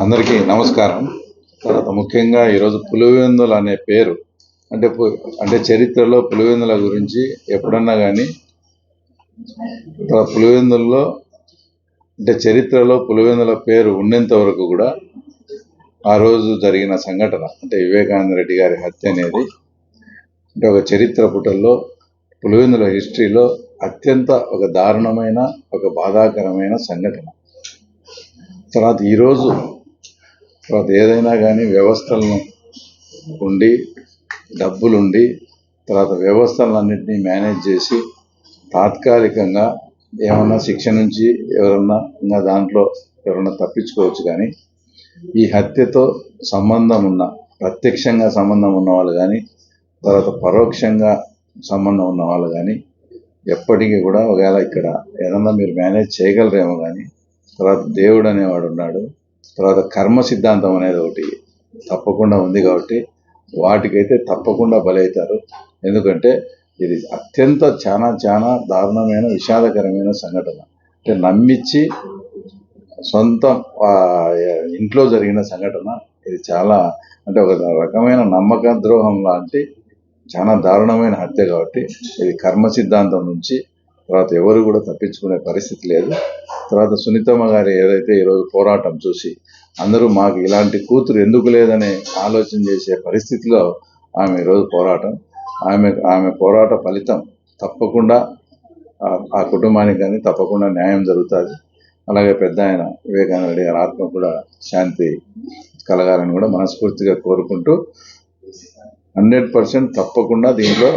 అందరికీ నమస్కారం. తర్వాత ముఖ్యంగా ఈరోజు పులివెందుల అనే పేరు అంటే చరిత్రలో పులివెందుల గురించి ఎప్పుడన్నా కానీ పులివెందుల్లో అంటే చరిత్రలో పులివెందుల పేరు ఉన్నంత వరకు కూడా ఆ రోజు జరిగిన సంఘటన అంటే వివేకానంద రెడ్డి గారి హత్య అనేది అంటే ఒక చరిత్ర పుటల్లో పులివెందుల హిస్టరీలో అత్యంత ఒక దారుణమైన ఒక బాధాకరమైన సంఘటన. తర్వాత ఈరోజు తర్వాత ఏదైనా కానీ వ్యవస్థలను ఉండి డబ్బులుండి తర్వాత వ్యవస్థలన్నింటినీ మేనేజ్ చేసి తాత్కాలికంగా ఏమన్నా శిక్ష నుంచి ఎవరన్నా ఇంకా దాంట్లో ఎవరన్నా తప్పించుకోవచ్చు. కానీ ఈ హత్యతో సంబంధం ఉన్న ప్రత్యక్షంగా సంబంధం ఉన్న వాళ్ళు కానీ తర్వాత పరోక్షంగా సంబంధం ఉన్న వాళ్ళు కానీ ఎప్పటికీ కూడా ఒకవేళ ఇక్కడ ఏదన్నా మీరు మేనేజ్ చేయగలరేమో కానీ తర్వాత దేవుడు అనేవాడు ఉన్నాడు, తర్వాత కర్మ సిద్ధాంతం అనేది ఒకటి తప్పకుండా ఉంది. కాబట్టి వాటికైతే తప్పకుండా బలవుతారు. ఎందుకంటే ఇది అత్యంత చాలా దారుణమైన విషాదకరమైన సంఘటన. అంటే నమ్మించి సొంత ఇంట్లో జరిగిన సంఘటన. ఇది చాలా అంటే ఒక రకమైన నమ్మక ద్రోహం లాంటి చాలా దారుణమైన హత్య. కాబట్టి ఇది కర్మ సిద్ధాంతం నుంచి తర్వాత ఎవరు కూడా తప్పించుకునే పరిస్థితి లేదు. తర్వాత సునీతమ్మ గారి ఏదైతే ఈరోజు పోరాటం చూసి అందరూ మాకు ఇలాంటి కూతురు ఎందుకు లేదని ఆలోచన చేసే పరిస్థితిలో ఆమె ఈరోజు పోరాటం ఆమె పోరాట ఫలితం తప్పకుండా ఆ కుటుంబానికి కానీ తప్పకుండా న్యాయం జరుగుతుంది. అలాగే పెద్ద ఆయన వివేకానంద రెడ్డి గారి ఆత్మ కూడా శాంతి కలగాలని కూడా మనస్ఫూర్తిగా కోరుకుంటూ 100% తప్పకుండా దీంట్లో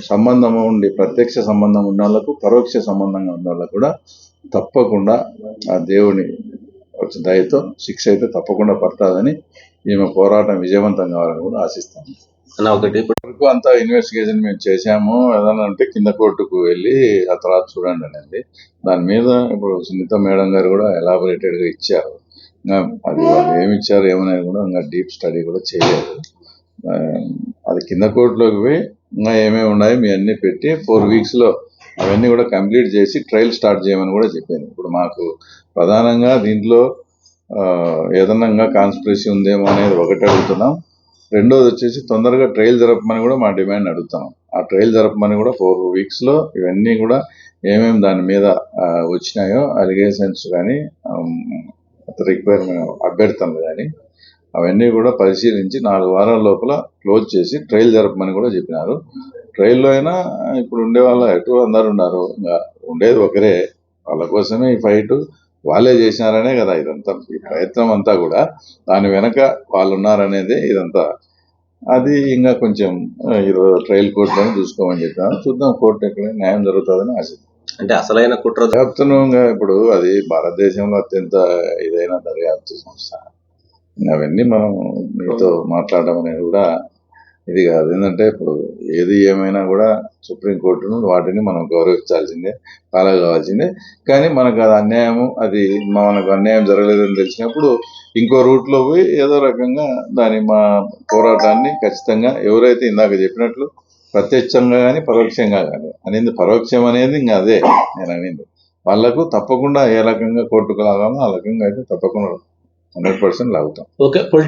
సంబంధం ఉండి ప్రత్యక్ష సంబంధం ఉన్న వాళ్ళకు పరోక్ష సంబంధంగా ఉన్న వాళ్ళకు కూడా తప్పకుండా ఆ దేవుని దయతో శిక్ష అయితే తప్పకుండా పడుతుందని ఈమె పోరాటం విజయవంతం కావాలని కూడా ఆశిస్తాము. ఒకటి ఇప్పటివరకు అంతా ఇన్వెస్టిగేషన్ మేము చేశాము. ఏదన్నా అంటే కింద కోర్టుకు వెళ్ళి ఆ తర్వాత చూడండి అనేది దాని మీద ఇప్పుడు సునీత మేడం గారు కూడా ఎలాబొరేటెడ్గా ఇచ్చారు. అది వాళ్ళు ఏమి ఇచ్చారు ఏమనేది కూడా ఇంకా డీప్ స్టడీ కూడా చేయలేదు. అది కింద కోర్టులోకి పోయి ఇంకా ఏమేమి ఉన్నాయి మీ అన్నీ పెట్టి 4 weeksలో అవన్నీ కూడా కంప్లీట్ చేసి ట్రయల్ స్టార్ట్ చేయమని కూడా చెప్పింది. ఇప్పుడు మాకు ప్రధానంగా దీంట్లో ఏదన్నా ఇంకా కాన్స్పిరసీ ఉందేమో అనేది ఒకటి అడుగుతున్నాం. రెండోది వచ్చేసి తొందరగా ట్రయల్ జరపమని కూడా మా డిమాండ్ అడుగుతున్నాం. ఆ ట్రయల్ జరపమని కూడా 4 weeksలో ఇవన్నీ కూడా ఏమేమి దాని మీద వచ్చినాయో అలిగేషన్స్ కానీ రిక్వైర్మెంట్ అభ్యర్థనలు కానీ అవన్నీ కూడా పరిశీలించి 4 వారాల లోపల క్లోజ్ చేసి ట్రయల్ జరపమని కూడా చెప్పినారు. ట్రయల్లో అయినా ఇప్పుడు ఉండే వాళ్ళ ఎటు అందరు ఉన్నారు, ఇంకా ఉండేది ఒకరే. వాళ్ళ కోసమే ఈ ఫైట్ వాళ్ళే చేసినారనే కదా ఇదంతా. ఈ ప్రయత్నం అంతా కూడా దాని వెనక వాళ్ళు ఉన్నారనేదే ఇదంతా. అది ఇంకా కొంచెం ఈరోజు ట్రయల్ కోర్టులోనే చూసుకోమని చెప్పినారు. చూద్దాం కోర్టు ఎక్కడ న్యాయం జరుగుతుందని ఆశిద్దాం. అంటే అసలైన కుట్ర దర్యాప్తును ఇప్పుడు అది భారతదేశంలో అత్యంత ఇదైన దర్యాప్తు సంస్థ. అవన్నీ మనం మీతో మాట్లాడడం అనేది కూడా ఇది కాదు. ఏంటంటే ఇప్పుడు ఏది ఏమైనా కూడా సుప్రీంకోర్టును వాటిని మనం గౌరవించాల్సిందే, ఫాలో కావాల్సిందే. కానీ మనకు అది అన్యాయము, అది మనకు అన్యాయం జరగలేదని తెలిసినప్పుడు ఇంకో రూట్లో పోయి ఏదో రకంగా మా పోరాటాన్ని ఖచ్చితంగా ఎవరైతే ఇందాక చెప్పినట్లు ప్రత్యక్షంగా కానీ పరోక్షంగా కానీ అనేది, పరోక్షం అనేది ఇంకా అదే నేను అనేది, వాళ్ళకు తప్పకుండా ఏ రకంగా కోర్టుకు లాగాలో ఆ రకంగా అయితే తప్పకుండా 100% లాగుతాం. ఓకే.